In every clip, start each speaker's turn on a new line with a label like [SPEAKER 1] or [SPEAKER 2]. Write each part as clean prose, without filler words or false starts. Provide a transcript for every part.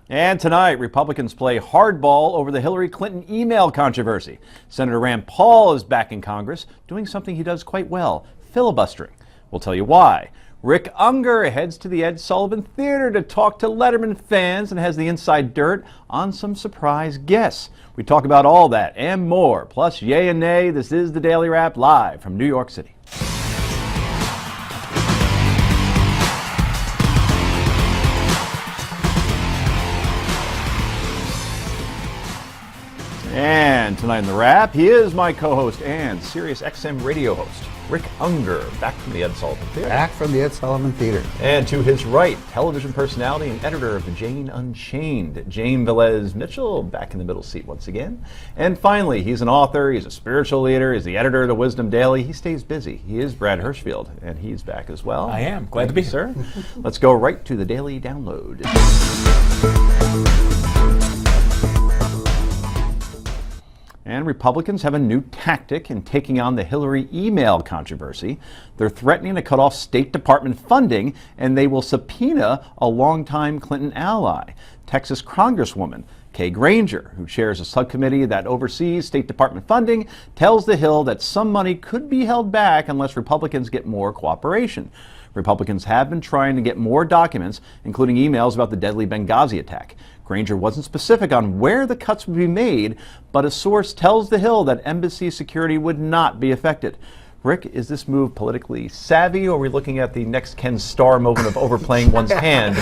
[SPEAKER 1] And tonight, Republicans play hardball over the Hillary Clinton email controversy. Senator Rand Paul is back in Congress, doing something he does quite well, filibustering. We'll tell you why. Rick Unger heads to the Ed Sullivan Theater to talk to Letterman fans and has the inside dirt on some surprise guests. We talk about all that and more, plus yay and nay. This is the Daily Wrap live from New York City. And tonight in the Wrap, he is my co-host and Sirius XM radio host, Rick Unger, back from the Ed Sullivan Theater.
[SPEAKER 2] Back from the Ed Sullivan Theater.
[SPEAKER 1] And to his right, television personality and editor of Jane Unchained, Jane Velez Mitchell, back in the middle seat once again. And finally, he's an author, he's a spiritual leader, he's the editor of the Wisdom Daily. He stays busy. He is Brad Hirschfield, and he's back as well.
[SPEAKER 3] I am. Glad to be
[SPEAKER 1] here, sir. Let's go right to the Daily Download. And Republicans have a new tactic in taking on the Hillary email controversy. They're threatening to cut off State Department funding, and they will subpoena a longtime Clinton ally, Texas Congresswoman Kay Granger, who chairs a subcommittee that oversees State Department funding, tells The Hill that some money could be held back unless Republicans get more cooperation. Republicans have been trying to get more documents, including emails about the deadly Benghazi attack. Granger wasn't specific on where the cuts would be made, but a source tells The Hill that embassy security would not be affected. Rick, is this move politically savvy, or are we looking at the next Ken Starr moment of overplaying one's hand?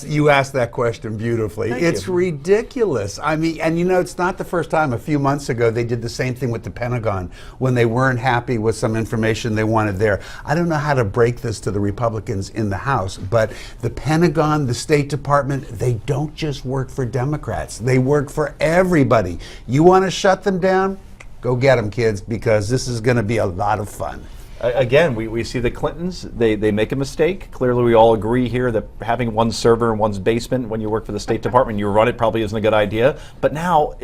[SPEAKER 2] You asked that question beautifully. It's ridiculous. I mean, and you know, it's not the first time. A few months ago, they did the same thing with the Pentagon when they weren't happy with some information they wanted there. I don't know how to break this to the Republicans in the House, but the Pentagon, the State Department, they don't just work for Democrats. They work for everybody. You want to shut them down? Go get them, kids, because this is going to be a lot of fun.
[SPEAKER 1] Again, we see the Clintons, they make a mistake. Clearly, we all agree here that having one server in one's basement when you work for the State Department, you run it, probably isn't a good idea. But now,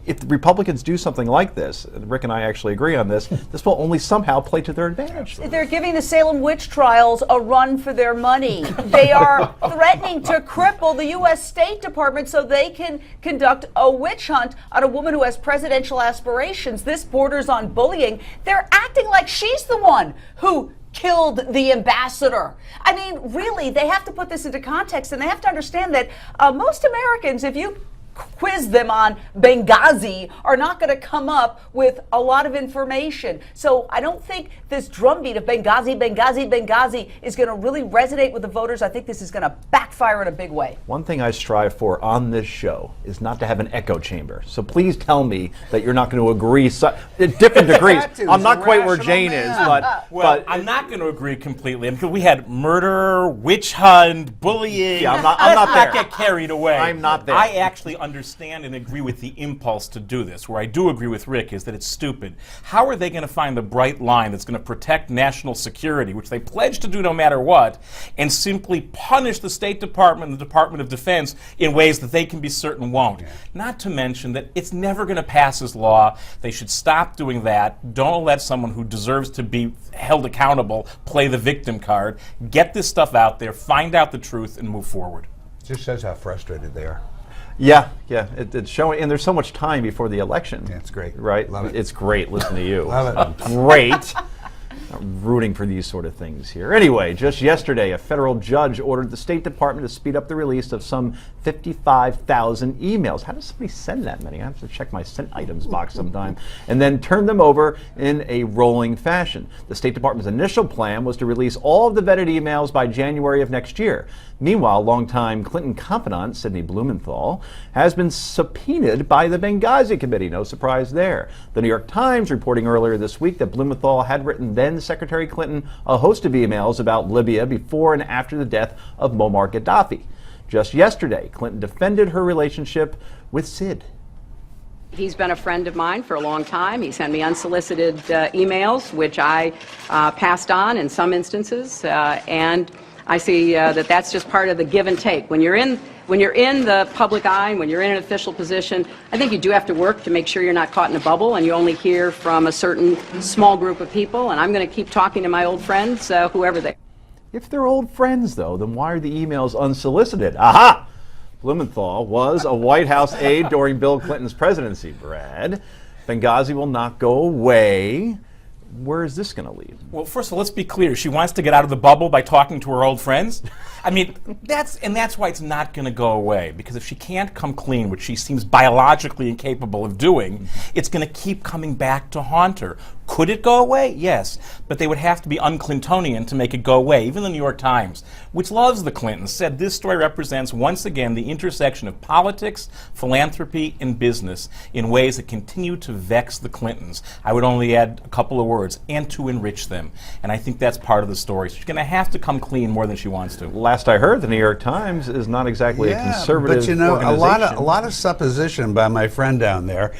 [SPEAKER 1] if the Republicans do something like this, and Rick and I actually agree on this, this will only somehow play to their advantage.
[SPEAKER 4] They're giving the Salem witch trials a run for their money. They are threatening to cripple the U.S. State Department so they can conduct a witch hunt on a woman who has presidential aspirations. This borders on bullying. They're acting like she's the one who killed the ambassador. I mean, really, they have to put this into context, and they have to understand that most Americans, if you quiz them on Benghazi, are not going to come up with a lot of information. So I don't think this drumbeat of Benghazi, Benghazi, Benghazi is going to really resonate with the voters. I think this is going to backfire in a big way.
[SPEAKER 1] One thing I strive for on this show is not to have an echo chamber. So please tell me that you're not going to agree at different degrees. I'm not quite where Jane is, but
[SPEAKER 3] I'm not going to agree completely, because we had murder, witch hunt, bullying.
[SPEAKER 1] Yeah, I'm not there.
[SPEAKER 3] Let's not get carried away.
[SPEAKER 1] I'm not there.
[SPEAKER 3] I actually understand and agree with the impulse to do this. Where I do agree with Rick is that it's stupid. How are they going to find the bright line that's going to protect national security, which they pledge to do no matter what, and simply punish the State Department and the Department of Defense in ways that they can be certain won't? Not to mention that it's never going to pass as law. They should stop doing that. Don't let someone who deserves to be held accountable play the victim card. Get this stuff out there, find out the truth, and move forward.
[SPEAKER 2] It just shows how frustrated they are.
[SPEAKER 1] Yeah, it's showing, and there's so much time before the election.
[SPEAKER 2] Yeah, it's great.
[SPEAKER 1] Right?
[SPEAKER 2] Love it.
[SPEAKER 1] It's great. Listen to you.
[SPEAKER 2] Love it.
[SPEAKER 1] Great. I'm rooting for these sort of things here. Anyway, just yesterday, a federal judge ordered the State Department to speed up the release of some 55,000 emails. How does somebody send that many? I have to check my sent items box sometime. And then turn them over in a rolling fashion. The State Department's initial plan was to release all of the vetted emails by January of next year. Meanwhile, longtime Clinton confidant Sidney Blumenthal has been subpoenaed by the Benghazi committee. No surprise there. The New York Times reporting earlier this week that Blumenthal had written then Secretary Clinton a host of emails about Libya before and after the death of Muammar Gaddafi. Just yesterday, Clinton defended her relationship with Sid.
[SPEAKER 5] He's been a friend of mine for a long time. He sent me unsolicited emails, which I passed on in some instances, and I see that that's just part of the give and take. When you're in the public eye, when you're in an official position, I think you do have to work to make sure you're not caught in a bubble and you only hear from a certain small group of people. And I'm going to keep talking to my old friends, whoever they are.
[SPEAKER 1] If they're old friends, though, then why are the emails unsolicited? Aha! Blumenthal was a White House aide during Bill Clinton's presidency, Brad. Benghazi will not go away. Where is this going to lead?
[SPEAKER 3] Well, first of all, let's be clear. She wants to get out of the bubble by talking to her old friends. I mean, that's why it's not going to go away. Because if she can't come clean, which she seems biologically incapable of doing, it's going to keep coming back to haunt her. Could it go away? Yes. But they would have to be un-Clintonian to make it go away. Even the New York Times, which loves the Clintons, said this story represents, once again, the intersection of politics, philanthropy, and business in ways that continue to vex the Clintons. I would only add a couple of words, and to enrich them. And I think that's part of the story. So she's going to have to come clean more than she wants to.
[SPEAKER 1] Last I heard, the New York Times is not exactly a conservative
[SPEAKER 2] but you know,
[SPEAKER 1] organization.
[SPEAKER 2] a lot of supposition by my friend down there.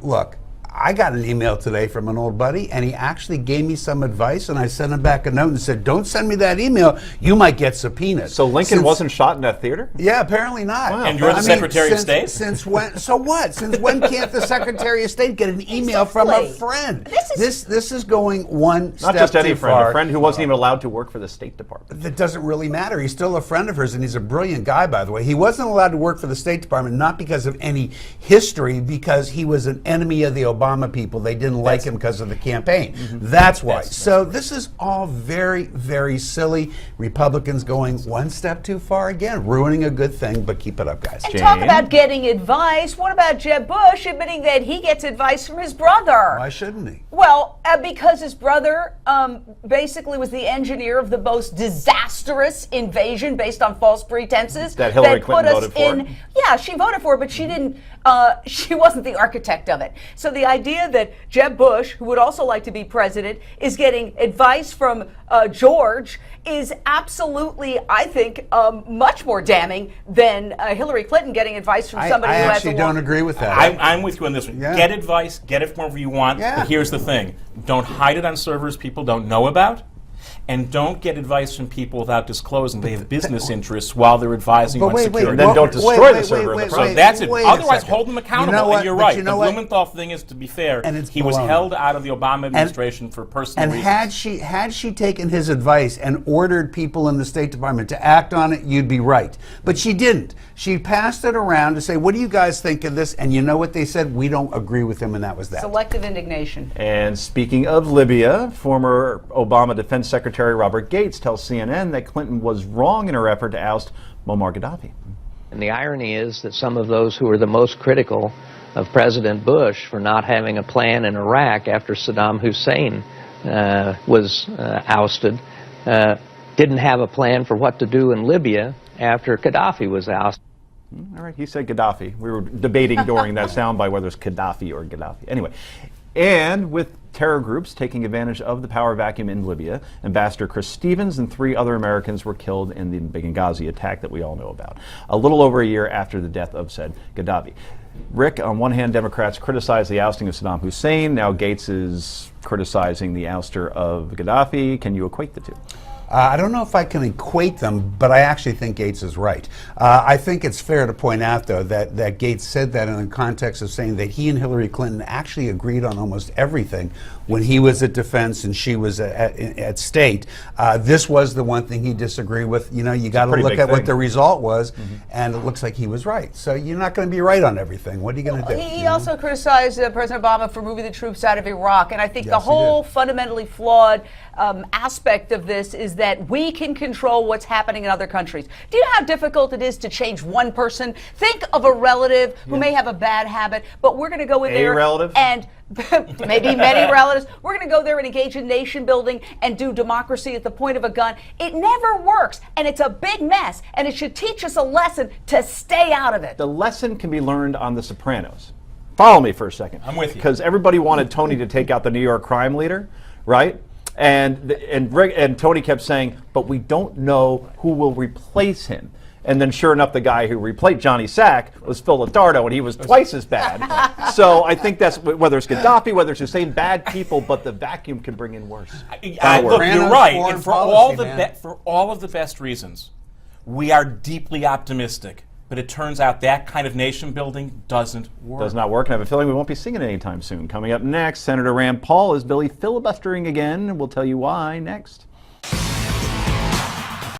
[SPEAKER 2] Look, I got an email today from an old buddy, and he actually gave me some advice, and I sent him back a note and said, don't send me that email. You might get subpoenaed.
[SPEAKER 1] So Lincoln wasn't shot in that theater?
[SPEAKER 2] Yeah, apparently not.
[SPEAKER 1] Wow.
[SPEAKER 3] And you're the Secretary of State?
[SPEAKER 2] Since when? So what? Since when can't the Secretary of State get an email from a friend? This is going one step
[SPEAKER 1] Not just any
[SPEAKER 2] too
[SPEAKER 1] friend,
[SPEAKER 2] far.
[SPEAKER 1] a friend who wasn't even allowed to work for the State Department.
[SPEAKER 2] That doesn't really matter. He's still a friend of hers, and he's a brilliant guy, by the way. He wasn't allowed to work for the State Department, not because of any history, because he was an enemy of the Obama people. They didn't like him because of the campaign. That's why. So this is all very, very silly. Republicans going one step too far again, ruining a good thing, but keep it up, guys.
[SPEAKER 4] And talk about getting advice. What about Jeb Bush admitting that he gets advice from his brother?
[SPEAKER 2] Why shouldn't he?
[SPEAKER 4] Well, because his brother basically was the engineer of the most disastrous invasion based on false pretenses
[SPEAKER 1] that Hillary Clinton voted for.
[SPEAKER 4] Yeah, she voted for it, but she didn't. She wasn't the architect of it. So the idea that Jeb Bush, who would also like to be president, is getting advice from George is absolutely, I think, much more damning than Hillary Clinton getting advice from somebody who has a
[SPEAKER 2] I actually don't agree with that.
[SPEAKER 3] I'm with you on this one.
[SPEAKER 2] Yeah.
[SPEAKER 3] Get advice, get it from wherever you want, but here's the thing. Don't hide it on servers people don't know about. And don't get advice from people without disclosing they have business interests while they're advising on security.
[SPEAKER 1] And then don't destroy the server in the process.
[SPEAKER 3] So that's it. Otherwise, hold them accountable. And you're right. The Blumenthal thing is, to be fair, he was held out of the Obama administration for personal reasons.
[SPEAKER 2] And had she taken his advice and ordered people in the State Department to act on it, you'd be right. But she didn't. She passed it around to say, what do you guys think of this? And you know what they said? We don't agree with him, and that was that.
[SPEAKER 4] Selective indignation.
[SPEAKER 1] And speaking of Libya, former Obama Defense Secretary Robert Gates tells CNN that Clinton was wrong in her effort to oust Muammar Gaddafi.
[SPEAKER 6] And the irony is that some of those who are the most critical of President Bush for not having a plan in Iraq after Saddam Hussein was ousted didn't have a plan for what to do in Libya after Gaddafi was ousted.
[SPEAKER 1] All right, he said Gaddafi. We were debating during that soundbite whether it's Gaddafi or Gaddafi. Anyway, and with terror groups taking advantage of the power vacuum in Libya, Ambassador Chris Stevens and 3 other Americans were killed in the Benghazi attack that we all know about, a little over a year after the death of said Gaddafi. Rick, on one hand, Democrats criticize the ousting of Saddam Hussein. Now Gates is criticizing the ouster of Gaddafi. Can you equate the two?
[SPEAKER 2] I don't know if I can equate them, but I actually think Gates is right. I think it's fair to point out, though, that Gates said that in the context of saying that he and Hillary Clinton actually agreed on almost everything when he was at Defense and she was at State. This was the one thing he disagreed with. You know, you got to look at what the result was, and it looks like he was right. So you're not going to be right on everything. What are you going to do?
[SPEAKER 4] He also criticized President Obama for moving the troops out of Iraq, and I think the whole fundamentally flawed aspect of this is that we can control what's happening in other countries. Do you know how difficult it is to change one person? Think of a relative who may have a bad habit, but we're going to go in there and maybe many relatives. We're going to go there and engage in nation building and do democracy at the point of a gun. It never works, and it's a big mess, and it should teach us a lesson to stay out of it.
[SPEAKER 1] The lesson can be learned on The Sopranos. Follow me for a second.
[SPEAKER 3] I'm with you.
[SPEAKER 1] Because everybody wanted Tony to take out the New York crime leader, right? And Tony kept saying, but we don't know who will replace him. And then sure enough, the guy who replaced Johnny Sack was Phil Lombardo, and he was twice as bad. So I think that's, whether it's Gaddafi, whether it's Hussein, bad people, but the vacuum can bring in worse.
[SPEAKER 3] Look, you're right. And for all of the best reasons, we are deeply optimistic. But it turns out that kind of nation building doesn't work.
[SPEAKER 1] Does not work, and I have a feeling we won't be seeing it anytime soon. Coming up next, Senator Rand Paul is Billy filibustering again, and we'll tell you why next.